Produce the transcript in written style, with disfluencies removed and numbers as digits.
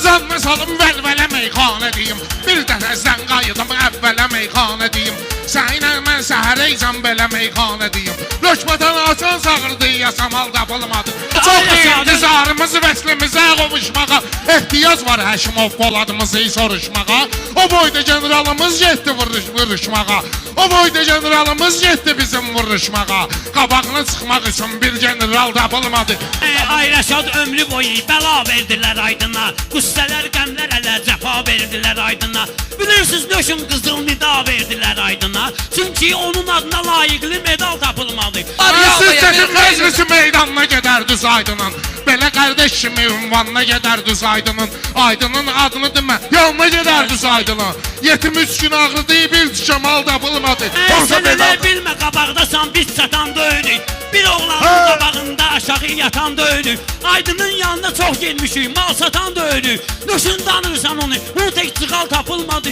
canına salım vəlvələ meyxanə deyim. Bir dəfəzdən qayıdım əvvələ meyxanə deyim. Səninlə mən səhərəycəm belə meyxanə deyim. Lökmədən açan sağırdı, yasamal tapılmadı. Çox intizarımız vəslimizə qovuşmağa ehtiyac var Həşimov Poladımızı soruşmağa. O boyda generalımız getdi vuruşmağa. O boyda generalımız getdi bizim vuruşmağa. Qabağına çıxmaq üçün bir general tapılmadı. Ay Rəşad ömrü boyu bəla verdilər Aydına. Qüssələr, qəmlər ələ cəfa verdilər Aydına. Bilirsiniz Löşün qızıl nida verdilər Aydına. Çünki onun adına layiqli medal tapılmadı. Siz çətin məclisi meydanına gedər düz Aydının. Belə qardeş kimi ünvanına gedər düz Aydının. Aydının adını demə, yanına gedər düz Aydının. 73 gün ağrıdı, bir şamal tapılmadı. Sən elə bilmə qabaqdasan biz çatan döyünük. Bir oğlanın qabağında aşağı yatan döyünük. Aydının yanına çox gelmişik, mal satan döyünük. Nöşün danırsan onu, bu tek çıqal tapılmadı.